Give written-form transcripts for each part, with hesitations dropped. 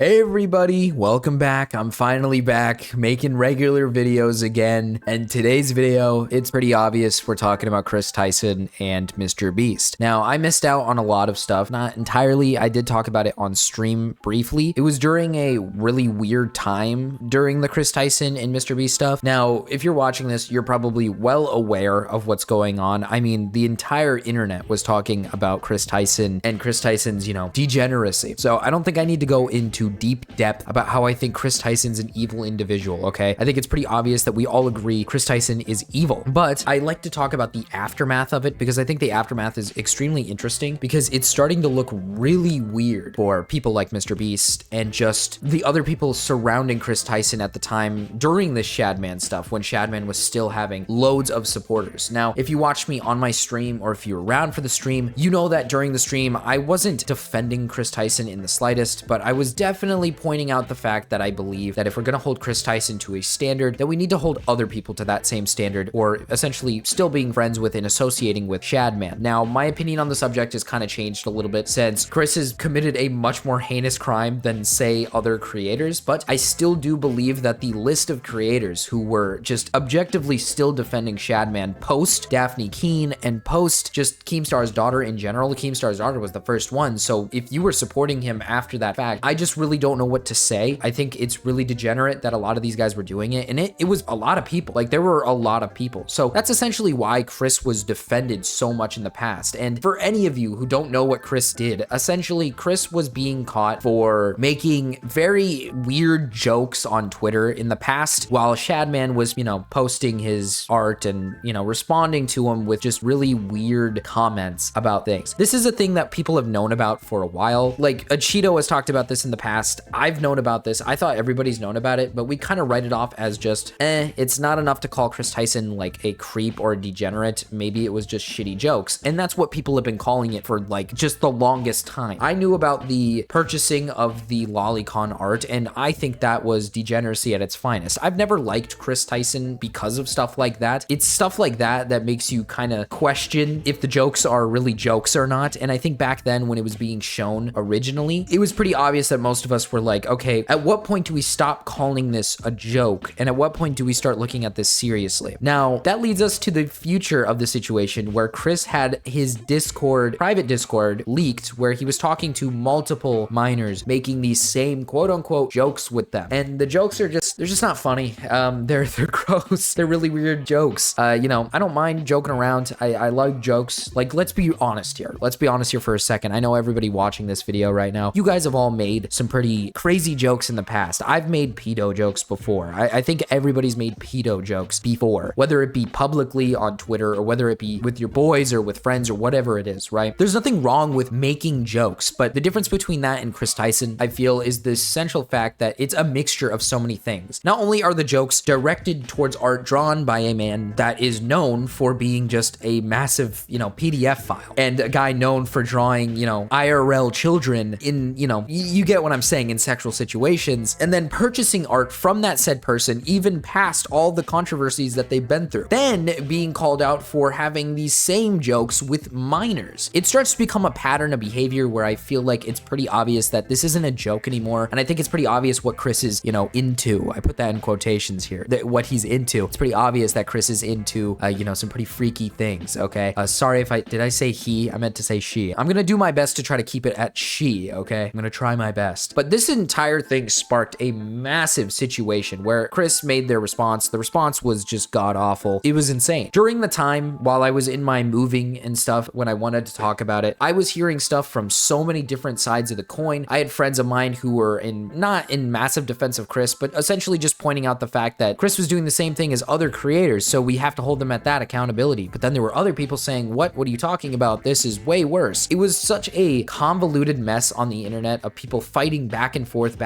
Hey everybody, welcome back. I'm finally back making regular videos again. And today's video, it's pretty obvious we're talking about Kris Tyson and Mr. Beast. Now, I missed out on a lot of stuff, not entirely. I did talk about it on stream briefly. It was during a really weird time during the Kris Tyson and Mr. Beast stuff. Now, if you're watching this, you're probably well aware of what's going on. I mean, the entire internet was talking about Kris Tyson and Kris Tyson's, degeneracy. So I don't think I need to go into deep depth about how I think Kris Tyson's an evil individual, okay? I think it's pretty obvious that we all agree Kris Tyson is evil, but I like to talk about the aftermath of it because I think the aftermath is extremely interesting because it's starting to look really weird for people like Mr. Beast and just the other people surrounding Kris Tyson at the time during this Shadman stuff when Shadman was still having loads of supporters. Now, if you watched me on my stream or if you're around for the stream, you know that during the stream, I wasn't defending Kris Tyson in the slightest, but I was definitely pointing out the fact that I believe that if we're gonna hold Kris Tyson to a standard, that we need to hold other people to that same standard, or essentially still being friends with and associating with Shadman. Now, my opinion on the subject has kind of changed a little bit since Kris has committed a much more heinous crime than, say, other creators, but I still do believe that the list of creators who were just objectively still defending Shadman post Daphne Keene and post just Keemstar's daughter in general. Keemstar's daughter was the first one, so if you were supporting him after that fact, I just really don't know what to say. I think it's really degenerate that a lot of these guys were doing it, and it was a lot of people. Like, there were a lot of people. So that's essentially why Kris was defended so much in the past. And for any of you who don't know what Kris did, essentially Kris was being caught for making very weird jokes on Twitter in the past while Shadman was, posting his art and, responding to him with just really weird comments about things. This is a thing that people have known about for a while. Like, Cheeto has talked about this in the past. I've known about this. I thought everybody's known about it, but we kind of write it off as just, it's not enough to call Kris Tyson like a creep or a degenerate. Maybe it was just shitty jokes. And that's what people have been calling it for like just the longest time. I knew about the purchasing of the lolicon art, and I think that was degeneracy at its finest. I've never liked Kris Tyson because of stuff like that. It's stuff like that that makes you kind of question if the jokes are really jokes or not. And I think back then when it was being shown originally, it was pretty obvious that most of us were like, okay, at what point do we stop calling this a joke? And at what point do we start looking at this seriously? Now, that leads us to the future of the situation where Kris had his private Discord leaked, where he was talking to multiple minors, making these same quote unquote jokes with them. And the jokes are they're just not funny. They're gross. They're really weird jokes. I don't mind joking around. I love jokes. Like, let's be honest here. Let's be honest here for a second. I know everybody watching this video right now, you guys have all made some pretty crazy jokes in the past. I've made pedo jokes before. I think everybody's made pedo jokes before, whether it be publicly on Twitter or whether it be with your boys or with friends or whatever it is, right? There's nothing wrong with making jokes, but the difference between that and Kris Tyson, I feel, is the essential fact that it's a mixture of so many things. Not only are the jokes directed towards art drawn by a man that is known for being just a massive, PDF file, and a guy known for drawing, IRL children in, you get what I'm saying, in sexual situations, and then purchasing art from that said person, even past all the controversies that they've been through, then being called out for having these same jokes with minors. It starts to become a pattern of behavior where I feel like it's pretty obvious that this isn't a joke anymore, and I think it's pretty obvious what Kris is, into. I put that in quotations here, that what he's into. It's pretty obvious that Kris is into, some pretty freaky things, okay? Sorry if did I say he? I meant to say she. I'm gonna do my best to try to keep it at she, okay? I'm gonna try my best. But this entire thing sparked a massive situation where Kris made their response. The response was just god-awful. It was insane. During the time while I was in my moving and stuff, when I wanted to talk about it, I was hearing stuff from so many different sides of the coin. I had friends of mine who were not in massive defense of Kris, but essentially just pointing out the fact that Kris was doing the same thing as other creators, so we have to hold them at that accountability. But then there were other people saying, what are you talking about? This is way worse. It was such a convoluted mess on the internet of people fighting back and forth.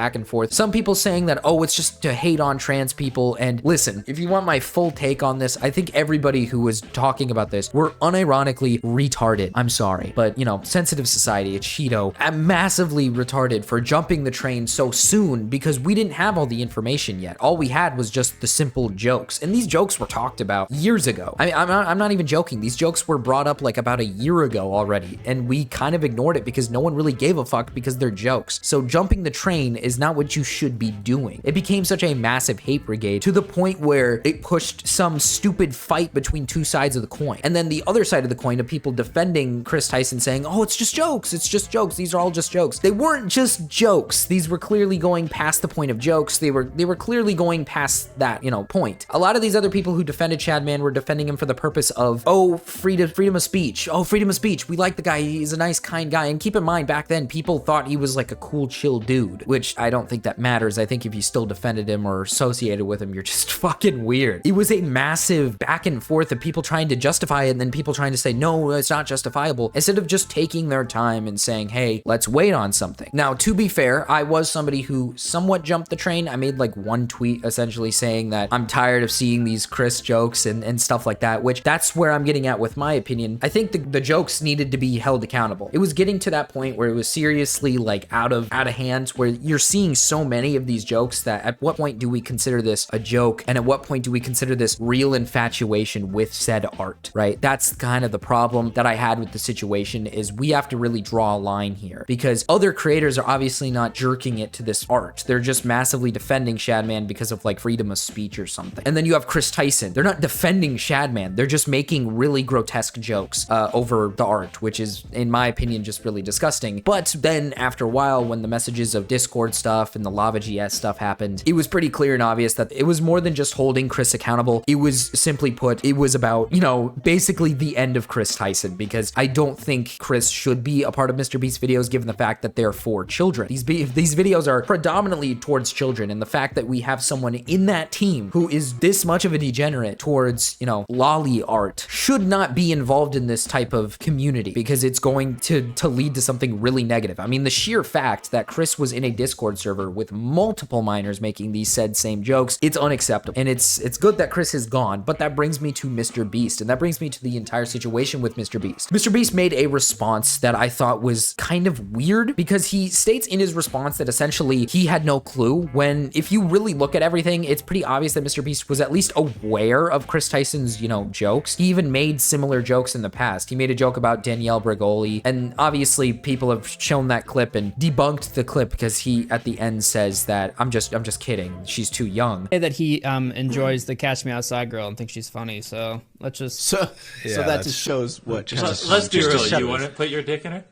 Some people saying that, oh, it's just to hate on trans people. And listen, if you want my full take on this, I think everybody who was talking about this were unironically retarded. I'm sorry, but sensitive society, it's Cheeto, massively retarded for jumping the train so soon because we didn't have all the information yet. All we had was just the simple jokes, and these jokes were talked about years ago. I mean, I'm not even joking. These jokes were brought up like about a year ago already, and we kind of ignored it because no one really gave a fuck because they're jokes. So jumping the train is not what you should be doing. It became such a massive hate brigade to the point where it pushed some stupid fight between two sides of the coin. And then the other side of the coin of people defending Kris Tyson saying, oh, it's just jokes. It's just jokes. These are all just jokes. They weren't just jokes. These were clearly going past the point of jokes. They were clearly going past that, point. A lot of these other people who defended Shadman were defending him for the purpose of, oh, freedom of speech. Oh, freedom of speech. We like the guy. He's a nice, kind guy. And keep in mind, back then, people thought he was like a cool, chill dude, which I don't think that matters. I think if you still defended him or associated with him, you're just fucking weird. It was a massive back and forth of people trying to justify it and then people trying to say, no, it's not justifiable, instead of just taking their time and saying, hey, let's wait on something. Now, to be fair, I was somebody who somewhat jumped the train. I made like one tweet essentially saying that I'm tired of seeing these Kris jokes and stuff like that, which that's where I'm getting at with my opinion. I think the jokes needed to be held accountable. It was getting to that point where it was seriously like out of hand, where you're seeing so many of these jokes that at what point do we consider this a joke? And at what point do we consider this real infatuation with said art, right? That's kind of the problem that I had with the situation, is we have to really draw a line here, because other creators are obviously not jerking it to this art. They're just massively defending Shadman because of like freedom of speech or something. And then you have Kris Tyson. They're not defending Shadman. They're just making really grotesque jokes over the art, which is, in my opinion, just really disgusting. But then after a while, when the messages of Discord stuff and the Lava GS stuff happened, it was pretty clear and obvious that it was more than just holding Kris accountable. It was, simply put, it was about, basically the end of Kris Tyson, because I don't think Kris should be a part of MrBeast videos, given the fact that they're for children. These videos are predominantly towards children, and the fact that we have someone in that team who is this much of a degenerate towards, lolly art should not be involved in this type of community, because it's going to lead to something really negative. I mean, the sheer fact that Kris was in a Discord server with multiple minors making these said same jokes, it's unacceptable. And it's good that Kris is gone, but that brings me to MrBeast, and that brings me to the entire situation with MrBeast. MrBeast made a response that I thought was kind of weird, because he states in his response that essentially he had no clue, when if you really look at everything, it's pretty obvious that MrBeast was at least aware of Kris Tyson's, jokes. He even made similar jokes in the past. He made a joke about Danielle Bregoli, and obviously people have shown that clip and debunked the clip, because he at the end says that I'm just kidding, she's too young. That he enjoys the Catch Me Outside girl and thinks she's funny, so let's just so that just shows what. Let's be real. You want to put your dick in her?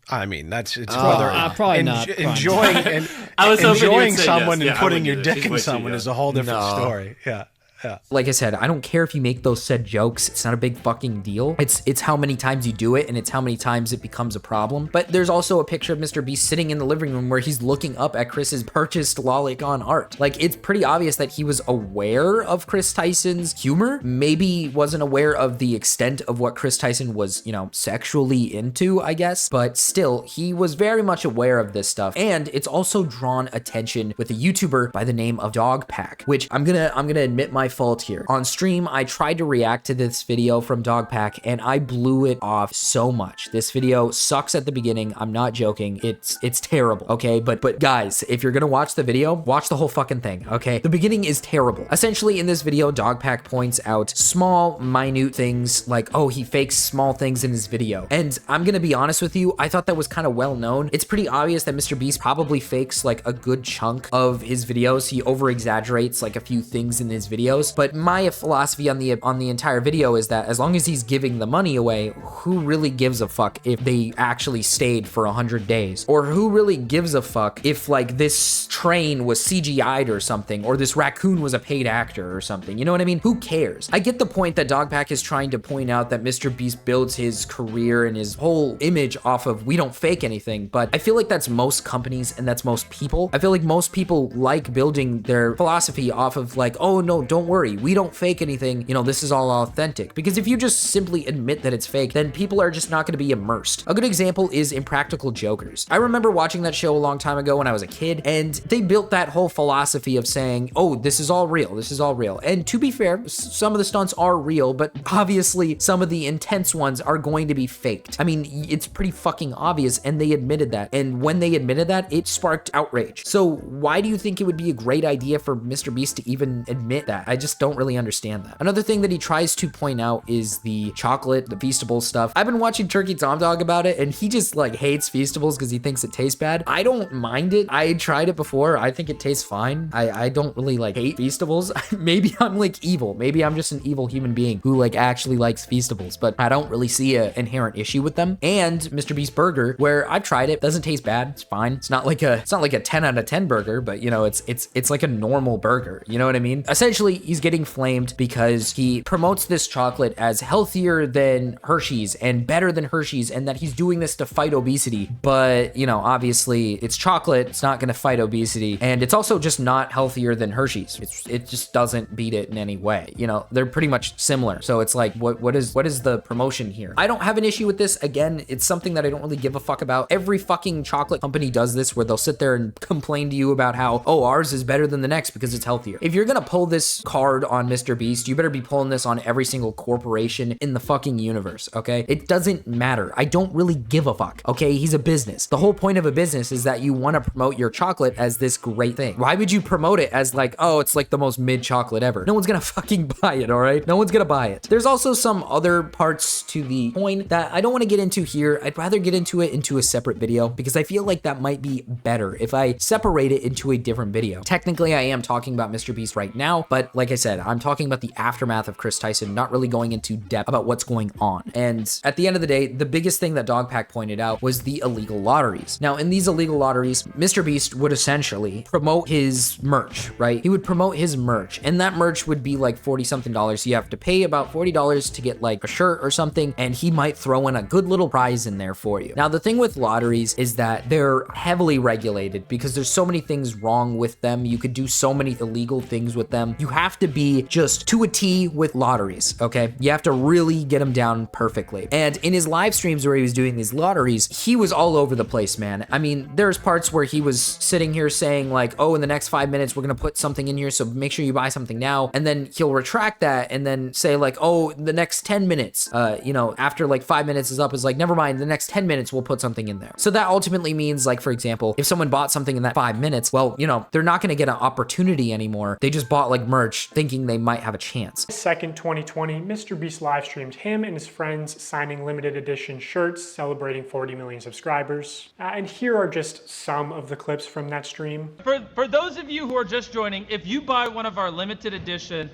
I mean, it's probably not. Enjoying and I was enjoying someone yes. and putting your dick in someone is a whole different story. Yeah. Yeah. Like I said, I don't care if you make those said jokes. It's not a big fucking deal. It's how many times you do it, and it's how many times it becomes a problem. But there's also a picture of MrBeast sitting in the living room where he's looking up at Kris's purchased lolicon art. Like, it's pretty obvious that he was aware of Kris Tyson's humor, maybe wasn't aware of the extent of what Kris Tyson was, sexually into, I guess. But still, he was very much aware of this stuff. And it's also drawn attention with a YouTuber by the name of Dogpack, which I'm gonna admit my fault here. On stream, I tried to react to this video from Dogpack and I blew it off so much. This video sucks at the beginning. I'm not joking. It's terrible, okay? But guys, if you're gonna watch the video, watch the whole fucking thing, okay? The beginning is terrible. Essentially, in this video, Dogpack points out small, minute things like, oh, he fakes small things in his video. And I'm gonna be honest with you, I thought that was kind of well known. It's pretty obvious that MrBeast probably fakes like a good chunk of his videos. He over exaggerates like a few things in his videos. But my philosophy on the entire video is that as long as he's giving the money away, who really gives a fuck if they actually stayed for 100 days? Or who really gives a fuck if like this train was CGI'd or something, or this raccoon was a paid actor or something? You know what I mean? Who cares? I get the point that Dogpack is trying to point out that MrBeast builds his career and his whole image off of we don't fake anything, but I feel like that's most companies and that's most people. I feel like most people like building their philosophy off of like, oh no, don't worry, we don't fake anything, this is all authentic. Because if you just simply admit that it's fake, then people are just not going to be immersed. A good example is Impractical Jokers. I remember watching that show a long time ago when I was a kid, and they built that whole philosophy of saying, oh, this is all real, this is all real. And to be fair, some of the stunts are real, but obviously some of the intense ones are going to be faked. I mean, it's pretty fucking obvious, and they admitted that. And when they admitted that, it sparked outrage. So why do you think it would be a great idea for MrBeast to even admit that? I just don't really understand that. Another thing that he tries to point out is the chocolate, the Feastables stuff. I've been watching Turkey Tom Dog about it, and he just like hates Feastables because he thinks it tastes bad. I don't mind it. I tried it before. I think it tastes fine. I don't really like hate Feastables. Maybe I'm like evil. Maybe I'm just an evil human being who like actually likes Feastables, but I don't really see an inherent issue with them. And Mr. Beast burger, where I've tried it, doesn't taste bad. It's fine. It's not like a 10 out of 10 burger, but you know, it's like a normal burger. You know what I mean? Essentially, he's getting flamed because he promotes this chocolate as healthier than Hershey's and better than Hershey's, and that he's doing this to fight obesity. But you know, obviously it's chocolate. It's not going to fight obesity, and it's also just not healthier than Hershey's. It just doesn't beat it in any way. You know, they're pretty much similar. So it's like, what is the promotion here? I don't have an issue with this. Again, it's something that I don't really give a fuck about. Every fucking chocolate company does this, where they'll sit there and complain to you about how, oh, ours is better than the next because it's healthier. If you're gonna pull this card on Mr. Beast, you better be pulling this on every single corporation in the fucking universe, okay? It doesn't matter. I don't really give a fuck, okay? He's a business. The whole point of a business is that you want to promote your chocolate as this great thing. Why would you promote it as like, oh, it's like the most mid chocolate ever? No one's gonna fucking buy it, all right? No one's gonna buy it. There's also some other parts to the coin that I don't want to get into here. I'd rather get into it into a separate video because I feel like that might be better if I separate it into a different video. Technically, I am talking about Mr. Beast right now, but like I said, I'm talking about the aftermath of Kris Tyson, not really going into depth about what's going on. And at the end of the day, the biggest thing that Dogpack pointed out was the illegal lotteries. Now, in these illegal lotteries, Mr. Beast would essentially promote his merch, right? He would promote his merch, and that merch would be like 40 something dollars. So you have to pay about $40 to get like a shirt or something, and he might throw in a good little prize in there for you. Now, the thing with lotteries is that they're heavily regulated because there's so many things wrong with them. You could do so many illegal things with them. You have to be just to a T with lotteries, okay? You have to really get them down perfectly. And in his live streams where he was doing these lotteries, he was all over the place, man. I mean, there's parts where he was sitting here saying like, oh, in the next 5 minutes, we're gonna put something in here, so make sure you buy something now. And then he'll retract that and then say like, oh, the next 10 minutes, you know, after like 5 minutes is up, is like, never mind, the next 10 minutes, we'll put something in there. So that ultimately means like, for example, if someone bought something in that 5 minutes, well, you know, they're not gonna get an opportunity anymore. They just bought like merch thinking they might have a chance. 2nd, 2020, Mr. Beast live streamed him and his friends signing limited edition shirts celebrating 40 million subscribers. And here are just some of the clips from that stream. For those of you who are just joining, if you buy one of our limited edition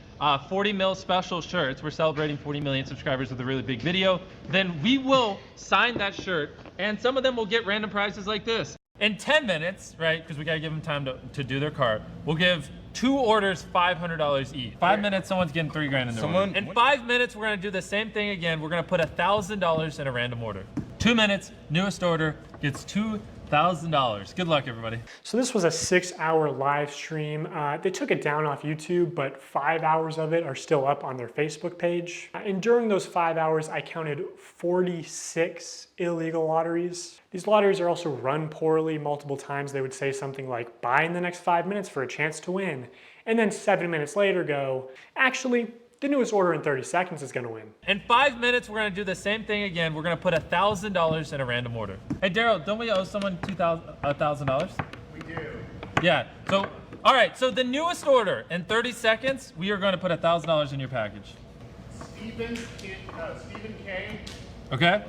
40 mil special shirts, we're celebrating 40 million subscribers with a really big video, then we will sign that shirt, and some of them will get random prizes like this. In 10 minutes, right, because we gotta give them time to do their cart, we'll give 2 orders $500 each. 5 minutes, someone's getting $3 grand in their order. In 5 minutes, we're gonna do the same thing again. We're gonna put $1,000 in a random order. 2 minutes, newest order gets $2,000. Good luck, everybody. So this was a 6-hour live stream. They took it down off YouTube, but 5 hours of it are still up on their Facebook page. And during those 5 hours, I counted 46 illegal lotteries. These lotteries are also run poorly. Multiple times they would say something like, buy in the next 5 minutes for a chance to win. And then 7 minutes later go, actually, the newest order in 30 seconds is gonna win. In 5 minutes, we're gonna do the same thing again. We're gonna put $1,000 in a random order. Hey, Daryl, don't we owe someone $1,000? We do. Yeah, so, all right, so the newest order, in 30 seconds, we are gonna put $1,000 in your package. Stephen K. Okay?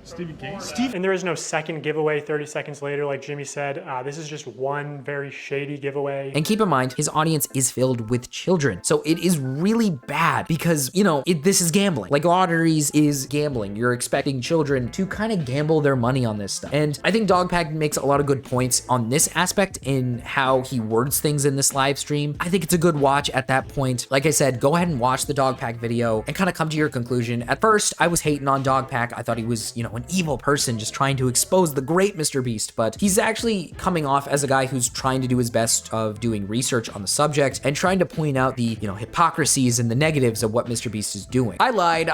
Stephen K. And there is no second giveaway 30 seconds later, like Jimmy said. This is just one very shady giveaway. And keep in mind, his audience is filled with children. So it is really bad because, you know, this is gambling. Like lotteries is gambling. You're expecting children to kind of gamble their money on this stuff. And I think Dogpack makes a lot of good points on this aspect in how he words things in this live stream. I think it's a good watch at that point. Like I said, go ahead and watch the Dogpack video and kind of come to your conclusion. At first, I was hating on Dogpack. I thought he was, you know, an evil person just trying to expose the great Mr. Beast, but he's actually coming off as a guy who's trying to do his best of doing research on the subject and trying to point out the, you know, hypocrisies and the negatives of what Mr. Beast is doing. I lied.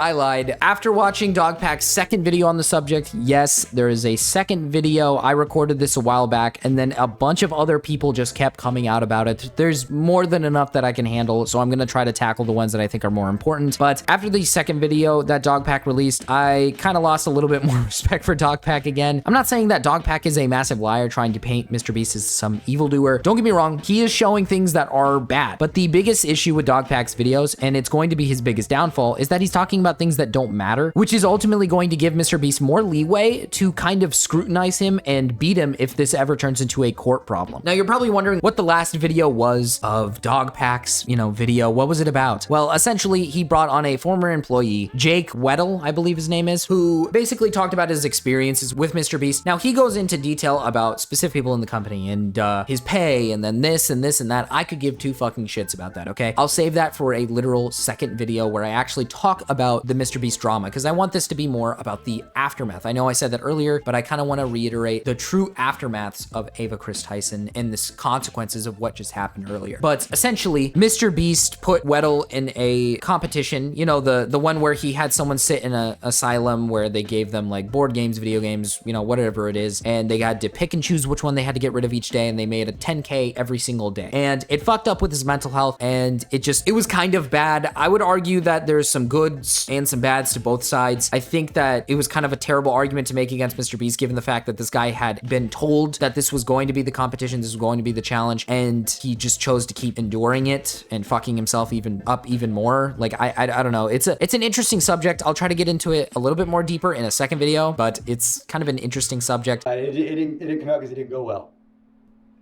After watching Dogpack's second video on the subject, yes, there is a second video. I recorded this a while back, and then a bunch of other people just kept coming out about it. There's more than enough that I can handle, so I'm gonna try to tackle the ones that I think are more important. But after the second video that Dogpack released, I kind of lost a little bit more more respect for Dogpack again. I'm not saying that Dogpack is a massive liar trying to paint MrBeast as some evildoer. Don't get me wrong, he is showing things that are bad. But the biggest issue with Dogpack's videos, and it's going to be his biggest downfall, is that he's talking about things that don't matter, which is ultimately going to give MrBeast more leeway to kind of scrutinize him and beat him if this ever turns into a court problem. Now, you're probably wondering what the last video was of Dogpack's, video. What was it about? Well, essentially, he brought on a former employee, Jake Weddle, I believe his name is, who basically talked about his experiences with MrBeast. Now, he goes into detail about specific people in the company and his pay and then this and this and that. I could give two fucking shits about that, okay? I'll save that for a literal second video where I actually talk about the MrBeast drama, because I want this to be more about the aftermath. I know I said that earlier, but I kind of want to reiterate the true aftermaths of Ava Kris Tyson and the consequences of what just happened earlier. But essentially, MrBeast put Weddle in a competition, the one where he had someone sit in an asylum where they gave them like board games, video games, whatever it is, and they had to pick and choose which one they had to get rid of each day, and they made a 10K every single day. And it fucked up with his mental health, and it was kind of bad. I would argue that there's some goods and some bads to both sides. I think that it was kind of a terrible argument to make against MrBeast, given the fact that this guy had been told that this was going to be the competition, this was going to be the challenge, and he just chose to keep enduring it and fucking himself even more. Like, I don't know. It's an interesting subject. I'll try to get into it a little bit more deeper in a second video, but it's kind of an interesting subject. It didn't come out because it didn't go well.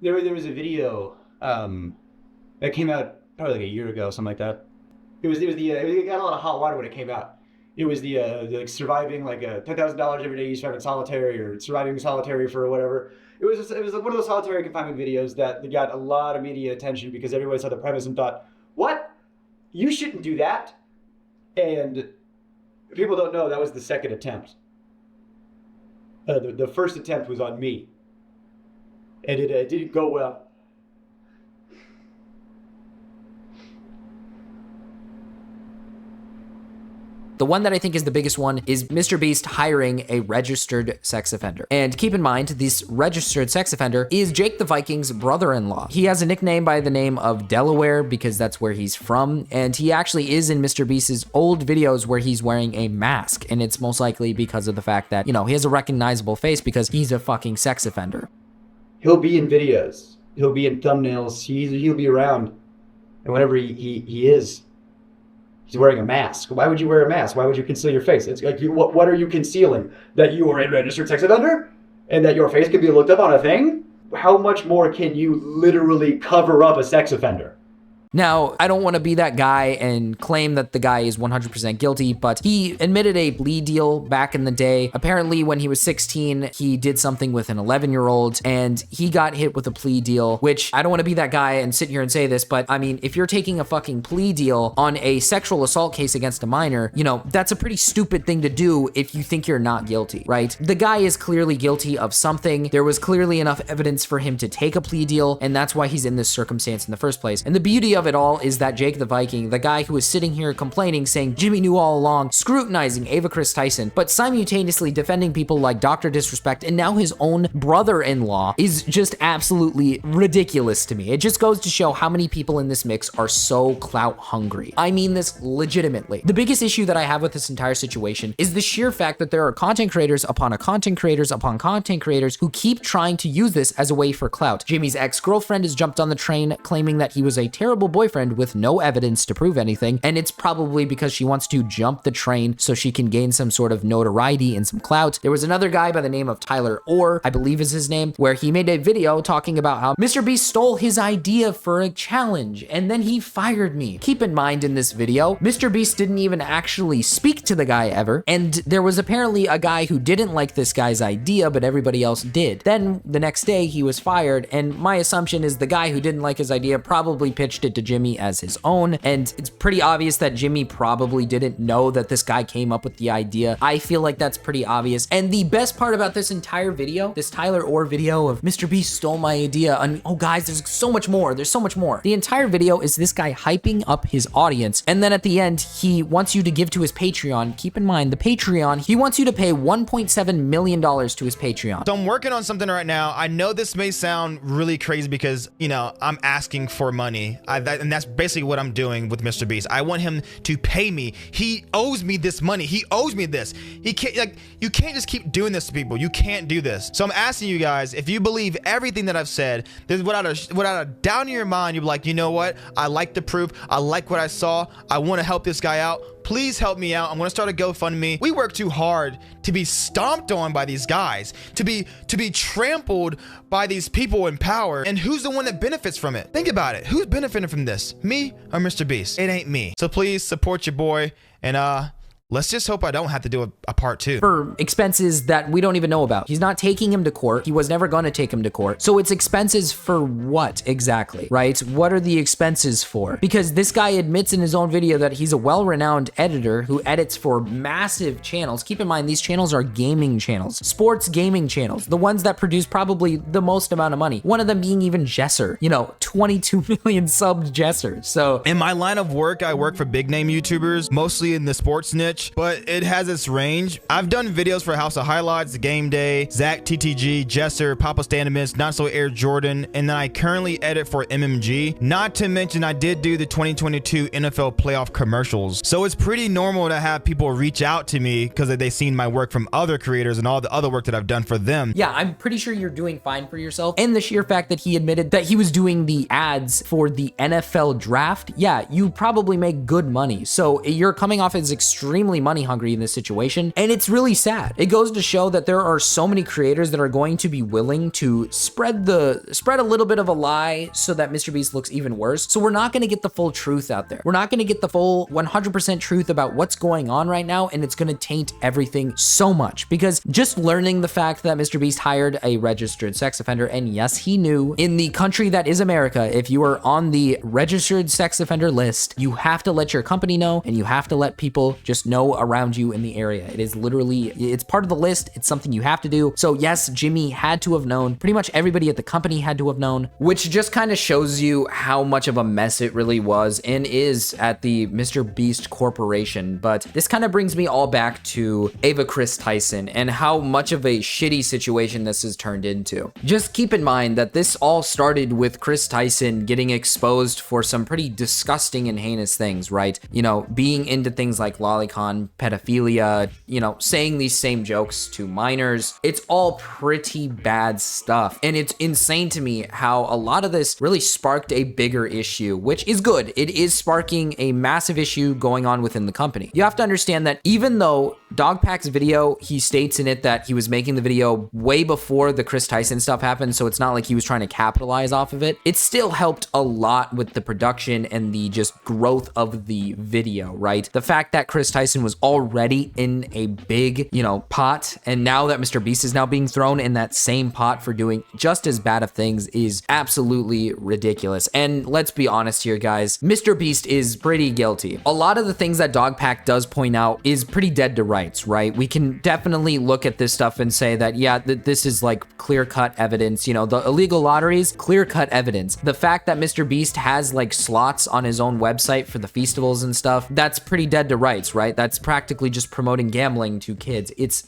There was a video that came out probably like a year ago, something like that. It got a lot of hot water when it came out. It was the like surviving like $10,000 every day you survive in solitary, or surviving solitary for whatever. It was like one of those solitary confinement videos that got a lot of media attention because everybody saw the premise and thought, what? You shouldn't do that. And people don't know that was the second attempt. The first attempt was on me, and it didn't go well. The one that I think is the biggest one is MrBeast hiring a registered sex offender. And keep in mind, this registered sex offender is Jake the Viking's brother-in-law. He has a nickname by the name of Delaware because that's where he's from. And he actually is in MrBeast's old videos where he's wearing a mask. And it's most likely because of the fact that, he has a recognizable face because he's a fucking sex offender. He'll be in videos. He'll be in thumbnails. He'll be around. And whenever he is, he's wearing a mask. Why would you wear a mask? Why would you conceal your face? It's like, what are you concealing? That you are a registered sex offender? And that your face can be looked up on a thing? How much more can you literally cover up a sex offender? Now, I don't want to be that guy and claim that the guy is 100% guilty, but he admitted a plea deal back in the day. Apparently, when he was 16, he did something with an 11-year-old, and he got hit with a plea deal, which I don't want to be that guy and sit here and say this, but I mean, if you're taking a fucking plea deal on a sexual assault case against a minor, that's a pretty stupid thing to do if you think you're not guilty, right? The guy is clearly guilty of something. There was clearly enough evidence for him to take a plea deal, and that's why he's in this circumstance in the first place. And the beauty of it all is that Jake the Viking, the guy who is sitting here complaining, saying Jimmy knew all along, scrutinizing Ava Kris Tyson, but simultaneously defending people like Dr. Disrespect and now his own brother-in-law, is just absolutely ridiculous to me. It just goes to show how many people in this mix are so clout hungry. I mean this legitimately. The biggest issue that I have with this entire situation is the sheer fact that there are content creators upon content creators upon content creators who keep trying to use this as a way for clout. Jimmy's ex-girlfriend has jumped on the train claiming that he was a terrible boyfriend with no evidence to prove anything, and it's probably because she wants to jump the train so she can gain some sort of notoriety and some clout. There was another guy by the name of Tyler Orr, I believe is his name, where he made a video talking about how MrBeast stole his idea for a challenge and then he fired me. Keep in mind, in this video, MrBeast didn't even actually speak to the guy ever, and there was apparently a guy who didn't like this guy's idea, but everybody else did. Then the next day he was fired, and my assumption is the guy who didn't like his idea probably pitched it to Jimmy as his own, and it's pretty obvious that Jimmy probably didn't know that this guy came up with the idea. I feel like that's pretty obvious. And the best part about this entire video, this Tyler Orr video of MrBeast stole my idea, and oh guys, there's so much more, there's so much more. The entire video is this guy hyping up his audience, and then at the end, he wants you to give to his Patreon. Keep in mind, the Patreon, he wants you to pay $1.7 million to his Patreon. So I'm working on something right now. I know this may sound really crazy because, I'm asking for money. I've and that's basically what I'm doing with Mr. Beast. I want him to pay me. He owes me this money. He owes me this. He can't, like, you can't just keep doing this to people. You can't do this. So I'm asking you guys, if you believe everything that I've said, then without a doubt in your mind, you're like, you know what? I like the proof. I like what I saw. I want to help this guy out. Please help me out. I'm gonna start a GoFundMe. We work too hard to be stomped on by these guys, to be trampled by these people in power. And who's the one that benefits from it? Think about it. Who's benefiting from this? Me or Mr. Beast? It ain't me. So please support your boy, and let's just hope I don't have to do a part 2. For expenses that we don't even know about. He's not taking him to court. He was never going to take him to court. So it's expenses for what exactly, right? What are the expenses for? Because this guy admits in his own video that he's a well-renowned editor who edits for massive channels. Keep in mind, these channels are gaming channels, sports gaming channels, the ones that produce probably the most amount of money. One of them being even Jesser, 22 million subbed Jesser. So in my line of work, I work for big name YouTubers, mostly in the sports niche, but it has its range. I've done videos for House of Highlights, Game Day, Zach TTG, Jesser, Papa Standamus, Not So Air Jordan, and then I currently edit for MMG. Not to mention I did do the 2022 NFL playoff commercials. So it's pretty normal to have people reach out to me because they've seen my work from other creators and all the other work that I've done for them. Yeah, I'm pretty sure you're doing fine for yourself. And the sheer fact that he admitted that he was doing the ads for the NFL draft, yeah, you probably make good money. So you're coming off as extremely money hungry in this situation, and it's really sad. It goes to show that there are so many creators that are going to be willing to spread a little bit of a lie so that Mr. Beast looks even worse. So we're not going to get the full truth out there. We're not going to get the full 100% truth about what's going on right now, and it's going to taint everything so much, because just learning the fact that Mr. Beast hired a registered sex offender, and yes, he knew, in the country that is America, if you are on the registered sex offender list, you have to let your company know, and you have to let people just know around you in the area. It is literally, it's part of the list. It's something you have to do. So yes, Jimmy had to have known. Pretty much everybody at the company had to have known, which just kind of shows you how much of a mess it really was and is at the Mr. Beast Corporation. But this kind of brings me all back to Ava Kris Tyson and how much of a shitty situation this has turned into. Just keep in mind that this all started with Kris Tyson getting exposed for some pretty disgusting and heinous things, right? Being into things like lolicon, pedophilia, saying these same jokes to minors. It's all pretty bad stuff. And it's insane to me how a lot of this really sparked a bigger issue, which is good. It is sparking a massive issue going on within the company. You have to understand that even though Dogpack's video, he states in it that he was making the video way before the Kris Tyson stuff happened, so it's not like he was trying to capitalize off of it. It still helped a lot with the production and the just growth of the video, right? The fact that Kris Tyson was already in a big, pot, and now that Mr. Beast is now being thrown in that same pot for doing just as bad of things is absolutely ridiculous. And let's be honest here, guys, Mr. Beast is pretty guilty. A lot of the things that Dogpack does point out is pretty dead to rights, right? We can definitely look at this stuff and say that, yeah, this is like clear-cut evidence. The illegal lotteries, clear-cut evidence. The fact that Mr. Beast has like slots on his own website for the festivals and stuff, that's pretty dead to rights, right? That's practically just promoting gambling to kids. It's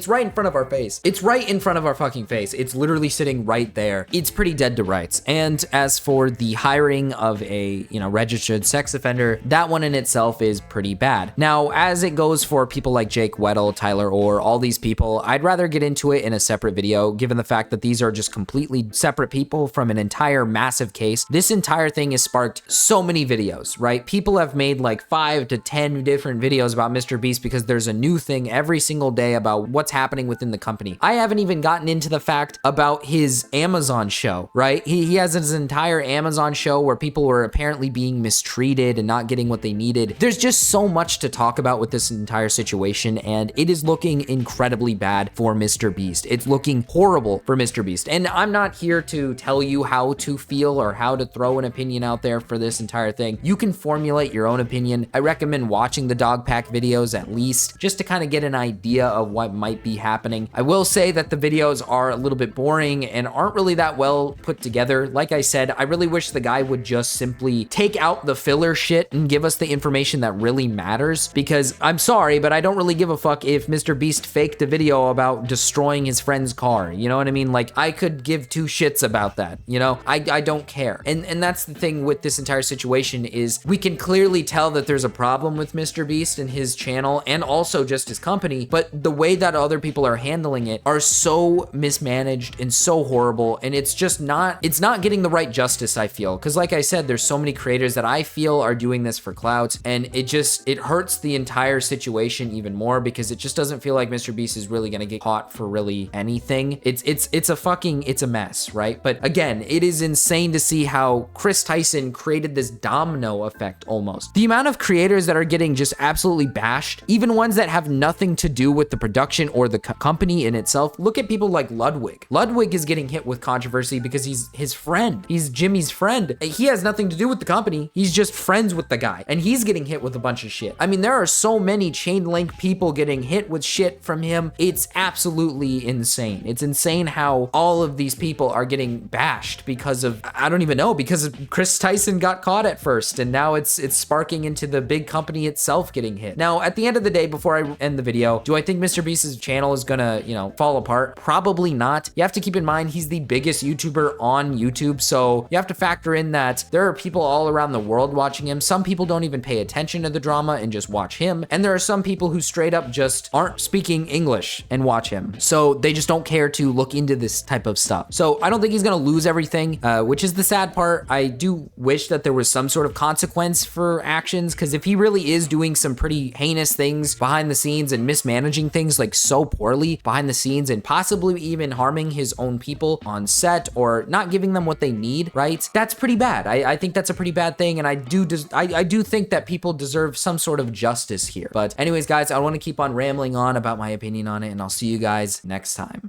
right in front of our face. It's right in front of our fucking face. It's literally sitting right there. It's pretty dead to rights. And as for the hiring of a, registered sex offender, that one in itself is pretty bad. Now, as it goes for people like Jake Weddle, Tyler Orr, all these people, I'd rather get into it in a separate video, given the fact that these are just completely separate people from an entire massive case. This entire thing has sparked so many videos, right? People have made like 5 to 10 different videos about Mr. Beast because there's a new thing every single day about what's happening within the company. I haven't even gotten into the fact about his Amazon show, right? He has his entire Amazon show where people were apparently being mistreated and not getting what they needed. There's just so much to talk about with this entire situation, and it is looking incredibly bad for Mr. Beast. It's looking horrible for Mr. Beast. And I'm not here to tell you how to feel or how to throw an opinion out there for this entire thing. You can formulate your own opinion. I recommend watching the Dogpack videos at least, just to kind of get an idea of what might be happening. I will say that the videos are a little bit boring and aren't really that well put together. Like I said, I really wish the guy would just simply take out the filler shit and give us the information that really matters, because I'm sorry, but I don't really give a fuck if Mr. Beast faked a video about destroying his friend's car. You know what I mean? Like, I could give two shits about that. I don't care. And that's the thing with this entire situation is we can clearly tell that there's a problem with Mr. Beast and his channel and also just his company, but the way that other people are handling it are so mismanaged and so horrible, and it's just not, it's not getting the right justice, I feel. Because like I said, there's so many creators that I feel are doing this for clout, and it hurts the entire situation even more because it just doesn't feel like Mr. Beast is really gonna get caught for really anything. It's a mess, right? But again, it is insane to see how Kris Tyson created this domino effect almost. The amount of creators that are getting just absolutely bashed, even ones that have nothing to do with the production or the company in itself. Look at people like Ludwig. Ludwig is getting hit with controversy because he's his friend. He's Jimmy's friend. He has nothing to do with the company. He's just friends with the guy, and he's getting hit with a bunch of shit. I mean, there are so many chain link people getting hit with shit from him. It's absolutely insane. It's insane how all of these people are getting bashed because of, I don't even know, because Kris Tyson got caught at first, and now it's sparking into the big company itself getting hit. Now, at the end of the day, before I end the video, do I think Mr. Beast's channel is gonna, you know, fall apart? Probably not. You have to keep in mind he's the biggest YouTuber on YouTube, so you have to factor in that there are people all around the world watching him. Some people don't even pay attention to the drama and just watch him, and there are some people who straight up just aren't speaking English and watch him, so they just don't care to look into this type of stuff. So I don't think he's gonna lose everything, which is the sad part. I do wish that there was some sort of consequence for actions, because if he really is doing some pretty heinous things behind the scenes and mismanaging things like so poorly behind the scenes and possibly even harming his own people on set or not giving them what they need, right? That's pretty bad. I think that's a pretty bad thing, and I do think that people deserve some sort of justice here. But anyways, guys, I want to keep on rambling on about my opinion on it, and I'll see you guys next time.